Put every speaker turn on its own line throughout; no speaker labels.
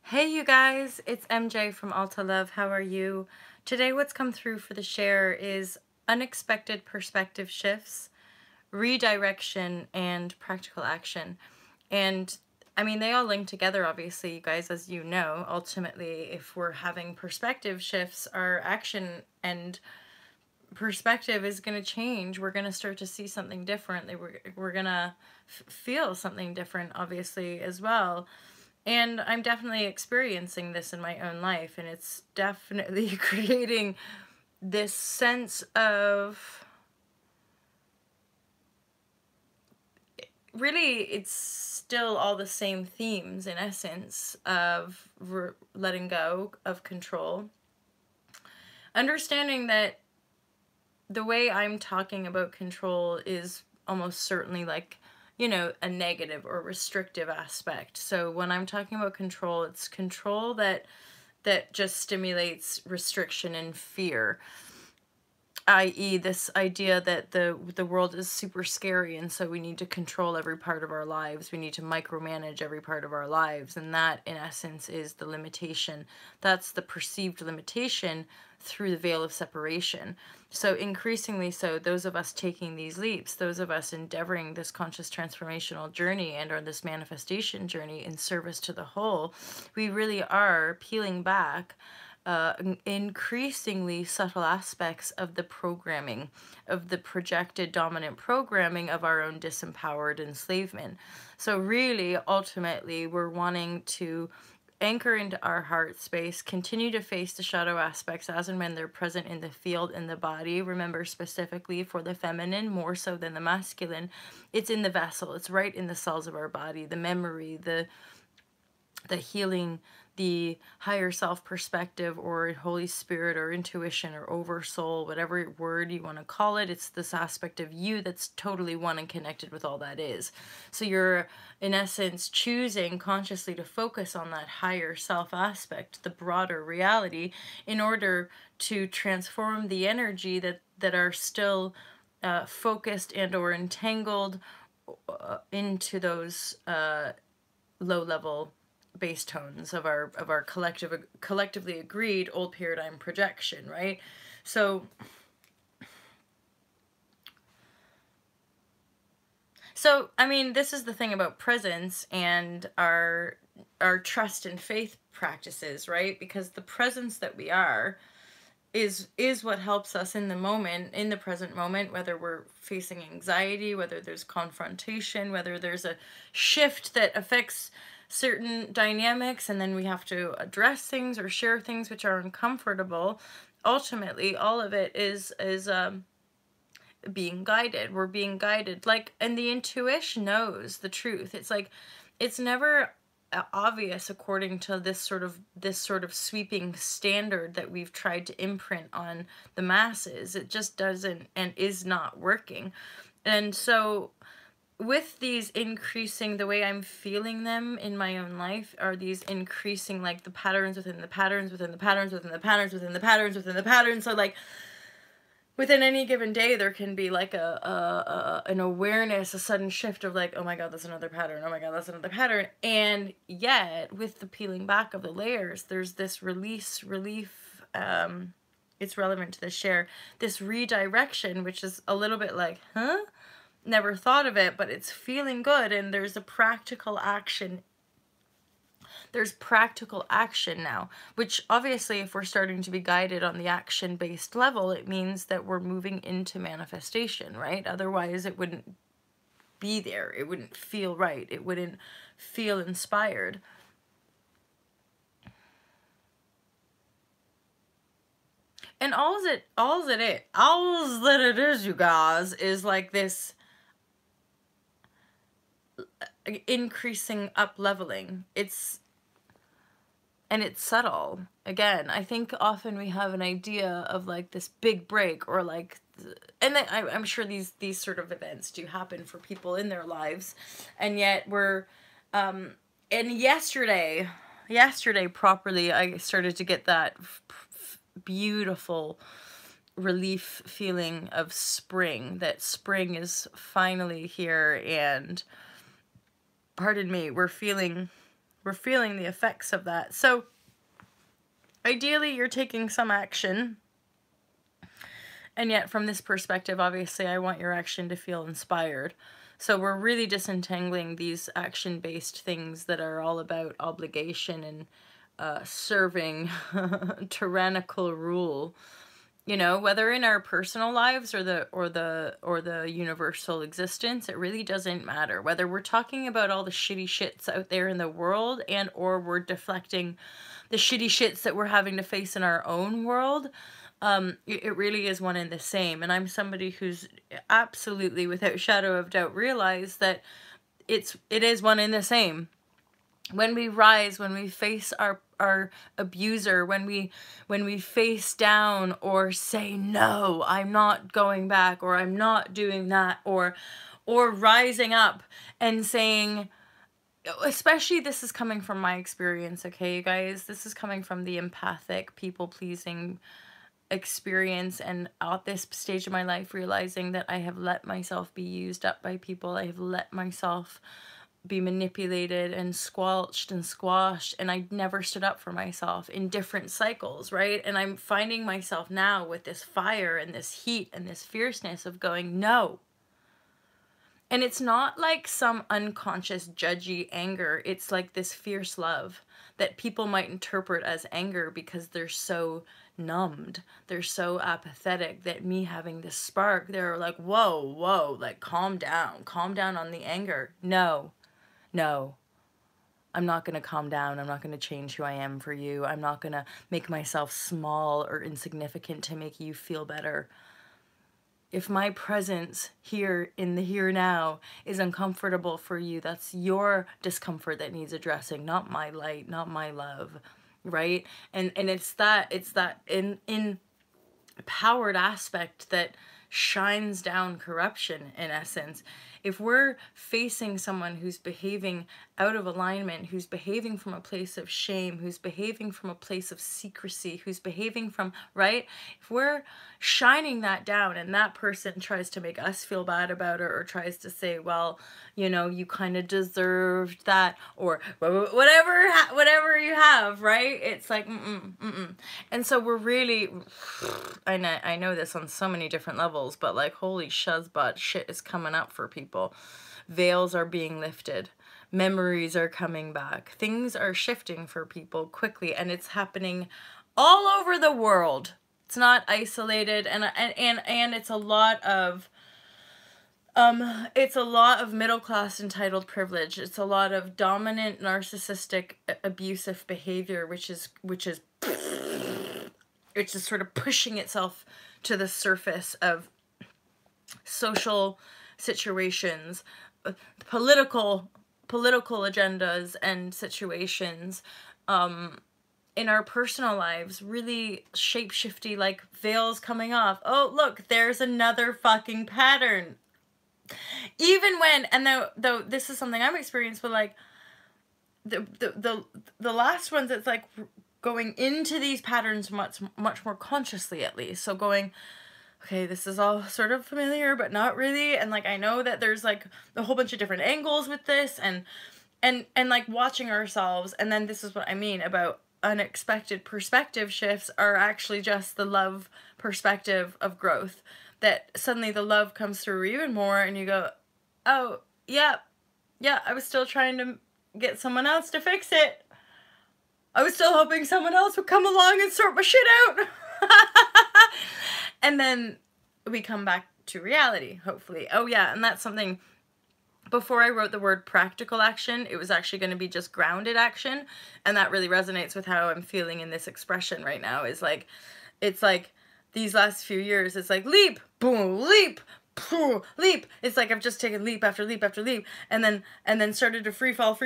Hey you guys, it's MJ from Alta Love. How are you? Today what's come through for the share is unexpected perspective shifts, redirection, and practical action. And I mean, they all link together, obviously, you guys, as you know. Ultimately, if we're having perspective shifts, our action and perspective is going to change. We're going to start to see something different. We're going to feel something different, obviously, as well. And I'm definitely experiencing this in my own life, and it's definitely creating this sense of, really, it's still all the same themes in essence of letting go of control. Understanding that the way I'm talking about control is almost certainly like, you know, a negative or restrictive aspect. So when I'm talking about control, it's control that just stimulates restriction and fear, i.e. this idea that the world is super scary, and so we need to control every part of our lives. We need to micromanage every part of our lives, and that in essence is the limitation. That's the perceived limitation through the veil of separation. So increasingly so, those of us taking these leaps, those of us endeavoring this conscious transformational journey and or this manifestation journey in service to the whole, we really are peeling back increasingly subtle aspects of the programming, of the projected dominant programming of our own disempowered enslavement. So really, ultimately, we're wanting to anchor into our heart space, continue to face the shadow aspects as and when they're present in the field, in the body. Remember, specifically for the feminine, more so than the masculine, it's in the vessel. It's right in the cells of our body, the memory, the healing, the higher self perspective, or Holy Spirit, or intuition, or oversoul, whatever word you want to call it. It's this aspect of you that's totally one and connected with all that is. So you're, in essence, choosing consciously to focus on that higher self aspect, the broader reality, in order to transform the energy that are still focused and or entangled into those low level base tones of our collectively agreed old paradigm projection, right? So I mean, this is the thing about presence and our trust and faith practices, right? Because the presence that we are is what helps us in the moment, in the present moment, whether we're facing anxiety, whether there's confrontation, whether there's a shift that affects certain dynamics, and then we have to address things or share things which are uncomfortable. Ultimately, all of it is being guided. We're being guided, like, and the intuition knows the truth. It's like, it's never obvious according to this sort of sweeping standard that we've tried to imprint on the masses. It just doesn't and is not working. And so with these increasing, the way I'm feeling them in my own life are these increasing, like, the patterns within the patterns within the patterns within the patterns within the patterns within the patterns. So like within any given day, there can be like an awareness, a sudden shift of like, oh my God, that's another pattern. Oh my God, that's another pattern. And yet with the peeling back of the layers, there's this relief, it's relevant to the share, this redirection, which is a little bit like, huh? Never thought of it, but it's feeling good. And there's a practical action. There's practical action now, which obviously if we're starting to be guided on the action-based level, it means that we're moving into manifestation, right? Otherwise it wouldn't be there. It wouldn't feel right. It wouldn't feel inspired. And all that it is, you guys, is like this increasing up leveling. It's subtle. Again, I think often we have an idea of like this big break, or like, and then I'm sure these sort of events do happen for people in their lives, and yet we're and yesterday properly I started to get that beautiful relief feeling of spring, that spring is finally here, and pardon me, we're feeling we're feeling the effects of that. So ideally you're taking some action, and yet from this perspective, obviously I want your action to feel inspired. So we're really disentangling these action-based things that are all about obligation and serving tyrannical rule, you know, whether in our personal lives or the universal existence. It really doesn't matter whether we're talking about all the shitty shits out there in the world, and or we're deflecting the shitty shits that we're having to face in our own world. It really is one and the same. And I'm somebody who's absolutely, without shadow of doubt, realized that it is one and the same. When we rise, when we face our abuser, when we face down or say, no, I'm not going back, or I'm not doing that, or rising up and saying, especially this is coming from my experience, okay, you guys, this is coming from the empathic, people-pleasing experience, and at this stage of my life realizing that I have let myself be used up by people. I have let myself be manipulated and squelched and squashed, and I never stood up for myself in different cycles, right? And I'm finding myself now with this fire and this heat and this fierceness of going, no. And it's not like some unconscious judgy anger. It's like this fierce love that people might interpret as anger because they're so numbed, they're so apathetic, that me having this spark, they're like, whoa, like calm down on the anger. No, I'm not going to calm down. I'm not going to change who I am for you. I'm not going to make myself small or insignificant to make you feel better. If my presence here in the here now is uncomfortable for you, that's your discomfort that needs addressing, not my light, not my love, right? And it's that empowered aspect that shines down corruption, in essence. If we're facing someone who's behaving out of alignment, who's behaving from a place of shame, who's behaving from a place of secrecy, who's behaving from, right? If we're shining that down and that person tries to make us feel bad about it, or tries to say, well, you know, you kind of deserved that, or whatever you have, right? It's like, And so we're really, I know this on so many different levels, but like, holy shuzbutt, shit is coming up for people. Veils are being lifted. Memories are coming back. Things are shifting for people quickly, and it's happening all over the world. It's not isolated, and it's a lot of middle class entitled privilege. It's a lot of dominant narcissistic abusive behavior, which is it's just sort of pushing itself to the surface of social situations, political agendas and situations, in our personal lives, really shape-shifty, like veils coming off. Oh, look, there's another fucking pattern. Even when, and though this is something I'm experienced with, like the last ones, it's like going into these patterns much more consciously, at least. So going, okay, this is all sort of familiar, but not really. And like, I know that there's like a whole bunch of different angles with this, and like watching ourselves. And then this is what I mean about unexpected perspective shifts are actually just the love perspective of growth. That suddenly the love comes through even more, and you go, oh, yeah, I was still trying to get someone else to fix it. I was still hoping someone else would come along and sort my shit out. And then we come back to reality, hopefully. Oh yeah, and that's something, before I wrote the word practical action, it was actually going to be just grounded action. And that really resonates with how I'm feeling in this expression right now. Is like, it's like these last few years, it's like leap, boom, leap, boom, leap. It's like I've just taken leap after leap after leap, and then started to free fall,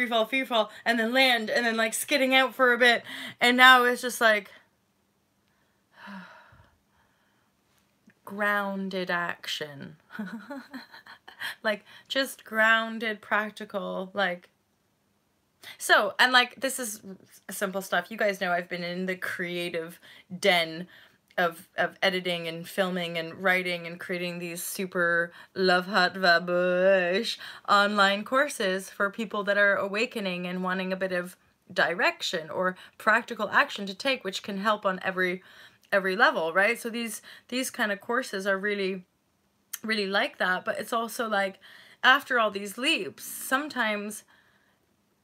and then land, and then like skidding out for a bit. And now it's just like grounded action. Like just grounded, practical, like. So, and like, this is simple stuff. You guys know I've been in the creative den of editing and filming and writing and creating these super love hot vibrashe online courses for people that are awakening and wanting a bit of direction or practical action to take, which can help on every level, right? So these kind of courses are really like that. But it's also like, after all these leaps, sometimes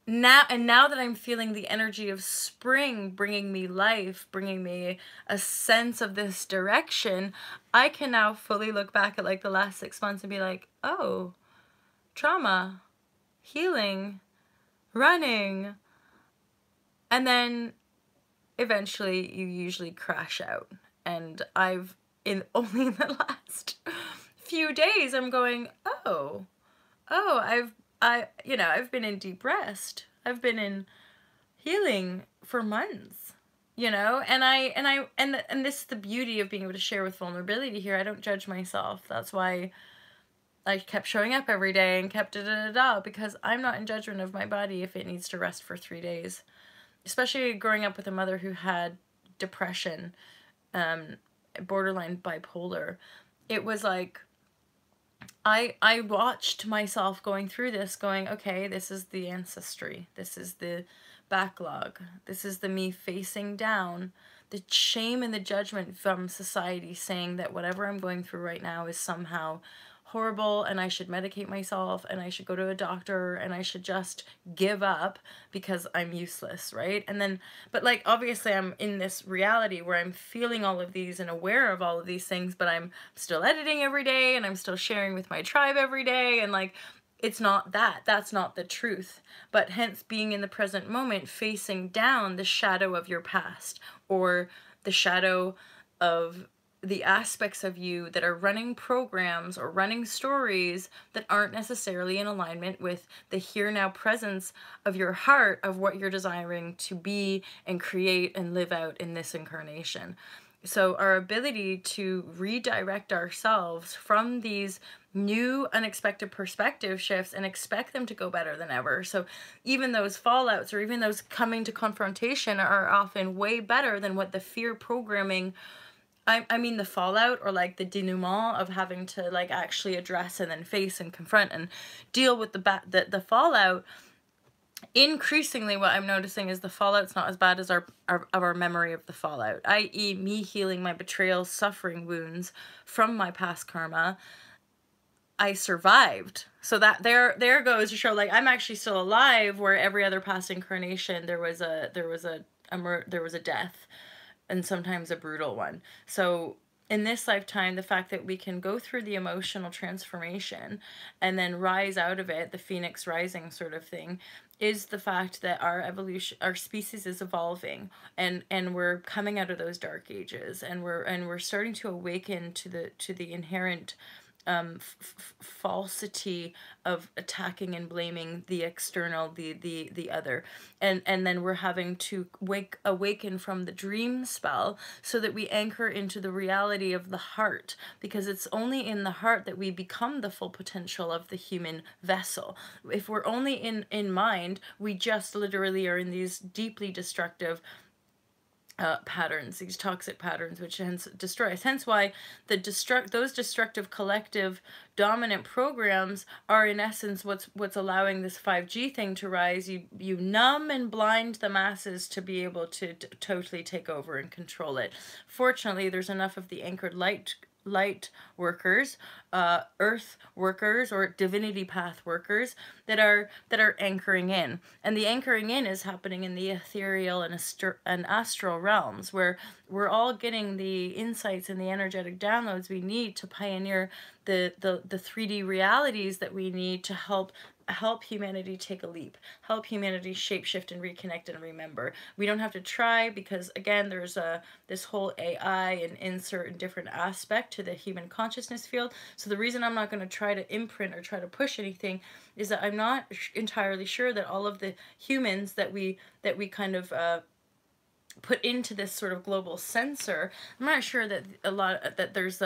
now that I'm feeling the energy of spring bringing me life, bringing me a sense of this direction, I can now fully look back at like the last 6 months and be like, oh, trauma, healing, running. And then eventually you usually crash out. And I've, in only in the last few days, I'm going, oh, I've been in deep rest. I've been in healing for months, and this is the beauty of being able to share with vulnerability here. I don't judge myself. That's why I kept showing up every day and kept because I'm not in judgment of my body if it needs to rest for 3 days. Especially growing up with a mother who had depression, borderline bipolar. It was like, I watched myself going through this, going, okay, this is the ancestry. This is the backlog. This is the me facing down the shame and the judgment from society saying that whatever I'm going through right now is somehow horrible and I should medicate myself and I should go to a doctor and I should just give up because I'm useless, right? And then, but like, obviously I'm in this reality where I'm feeling all of these and aware of all of these things, but I'm still editing every day and I'm still sharing with my tribe every day, and like, it's not that's not the truth. But hence being in the present moment, facing down the shadow of your past, or the shadow of the aspects of you that are running programs or running stories that aren't necessarily in alignment with the here now presence of your heart, of what you're desiring to be and create and live out in this incarnation. So our ability to redirect ourselves from these new unexpected perspective shifts and expect them to go better than ever. So even those fallouts or even those coming to confrontation are often way better than what the fear programming, I mean the fallout, or like the denouement of having to like actually address and then face and confront and deal with the fallout. Increasingly what I'm noticing is the fallout's not as bad as our memory of the fallout, i.e. me healing my betrayal, suffering wounds from my past karma. I survived. So that there goes to show, like, I'm actually still alive, where every other past incarnation there was a death, and sometimes a brutal one. So in this lifetime, the fact that we can go through the emotional transformation and then rise out of it, the phoenix rising sort of thing, is the fact that our evolution, our species is evolving, and we're coming out of those dark ages, and we're starting to awaken to the inherent falsity of attacking and blaming the external, the other, and then we're having to awaken from the dream spell so that we anchor into the reality of the heart, because it's only in the heart that we become the full potential of the human vessel. If we're only in mind, we just literally are in these deeply destructive patterns, these toxic patterns, which hence destroy us. Hence why those destructive collective dominant programs are in essence what's allowing this 5G thing to rise. You numb and blind the masses to be able to totally take over and control it. Fortunately, there's enough of the anchored light workers, earth workers, or divinity path workers that are anchoring in. And the anchoring in is happening in the ethereal and astral realms, where we're all getting the insights and the energetic downloads we need to pioneer the 3D realities that we need to help humanity take a leap, help humanity shapeshift and reconnect and remember. We don't have to try, because again, there's this whole AI and insert and different aspect to the human consciousness field. So the reason I'm not going to try to imprint or try to push anything is that I'm not entirely sure that all of the humans that we kind of put into this sort of global sensor, I'm not sure that there's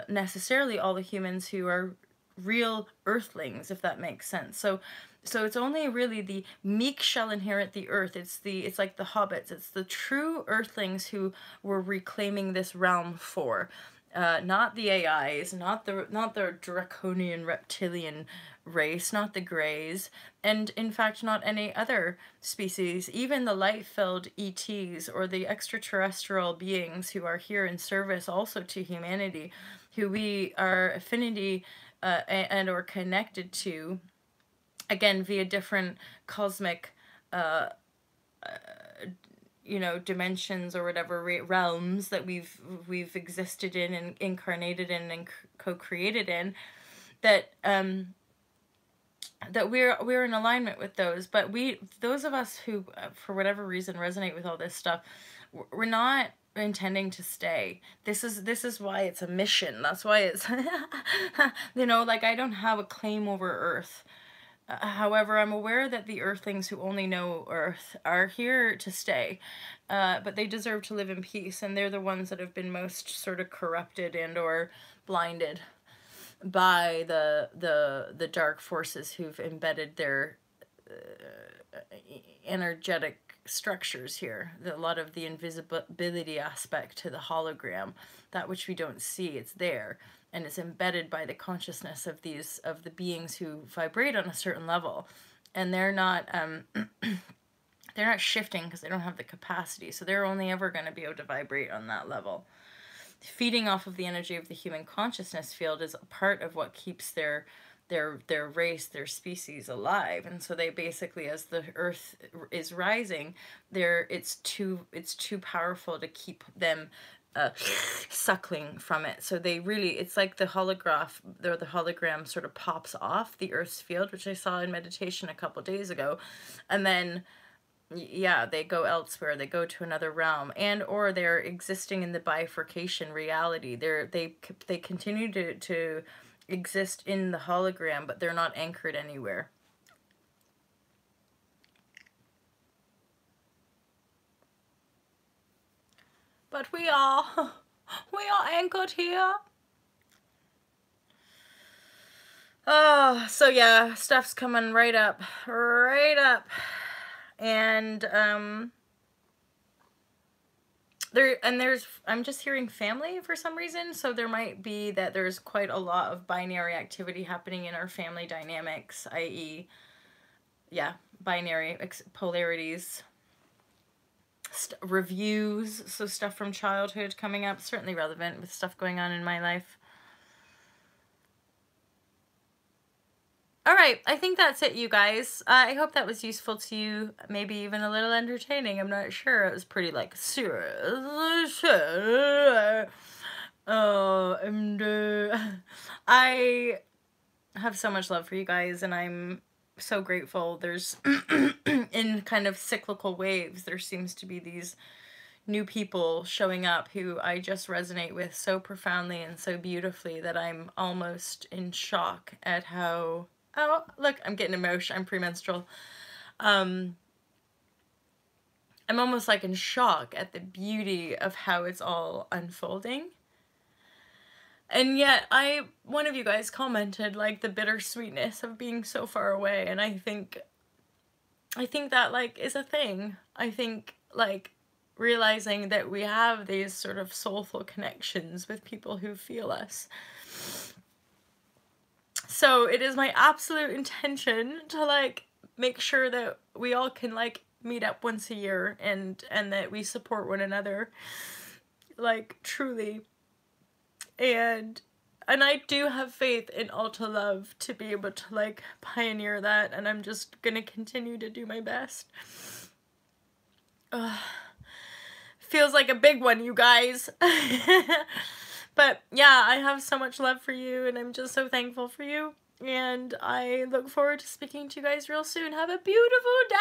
necessarily all the humans who are real earthlings, if that makes sense. So it's only really the meek shall inherit the earth. It's like the hobbits. It's the true earthlings who we're reclaiming this realm for. Not the AIs, not the draconian reptilian race, not the Greys, and in fact not any other species, even the light-filled ETs or the extraterrestrial beings who are here in service also to humanity, who we are affinity and or connected to, again via different cosmic you know, dimensions or whatever, realms that we've existed in and incarnated in and co-created in, that that we're in alignment with those. But those of us who for whatever reason resonate with all this stuff, we're not intending to stay. This is why it's a mission. That's why it's you know, like, I don't have a claim over Earth. However, I'm aware that the Earthlings who only know Earth are here to stay, but they deserve to live in peace, and they're the ones that have been most sort of corrupted and or blinded by the dark forces who've embedded their energetic structures here. A lot of the invisibility aspect to the hologram, that which we don't see, it's there. And it's embedded by the consciousness of the beings who vibrate on a certain level, and they're not they're not shifting because they don't have the capacity. So they're only ever going to be able to vibrate on that level. Feeding off of the energy of the human consciousness field is a part of what keeps their race, their species alive. And so they basically, as the Earth is rising, it's too powerful to keep them suckling from it. So they really, it's like the hologram sort of pops off the Earth's field, which I saw in meditation a couple days ago, and then yeah, they go elsewhere. They go to another realm, and or they're existing in the bifurcation reality. They continue to exist in the hologram, but they're not anchored anywhere. But we are anchored here. Oh, so yeah, stuff's coming right up. And I'm just hearing family for some reason, so there might be that there's quite a lot of binary activity happening in our family dynamics, i.e., yeah, binary polarities. Reviews, so stuff from childhood coming up, certainly relevant with stuff going on in my life. All right, I think that's it, you guys. I hope that was useful to you, maybe even a little entertaining. I'm not sure. It was pretty, like, serious. Oh, I have so much love for you guys, and I'm so grateful. There's in kind of cyclical waves, there seems to be these new people showing up who I just resonate with so profoundly and so beautifully that I'm almost in shock at how, oh look, I'm getting emotional, I'm premenstrual. I'm almost like in shock at the beauty of how it's all unfolding. And yet, one of you guys commented, like, the bittersweetness of being so far away, and I think that, like, is a thing. I think, like, realizing that we have these sort of soulful connections with people who feel us. So it is my absolute intention to, like, make sure that we all can, like, meet up once a year and that we support one another, like, truly. And I do have faith in Alta Love to be able to, like, pioneer that, and I'm just gonna continue to do my best. Feels like a big one, you guys. But yeah, I have so much love for you, and I'm just so thankful for you, and I look forward to speaking to you guys real soon. Have a beautiful day!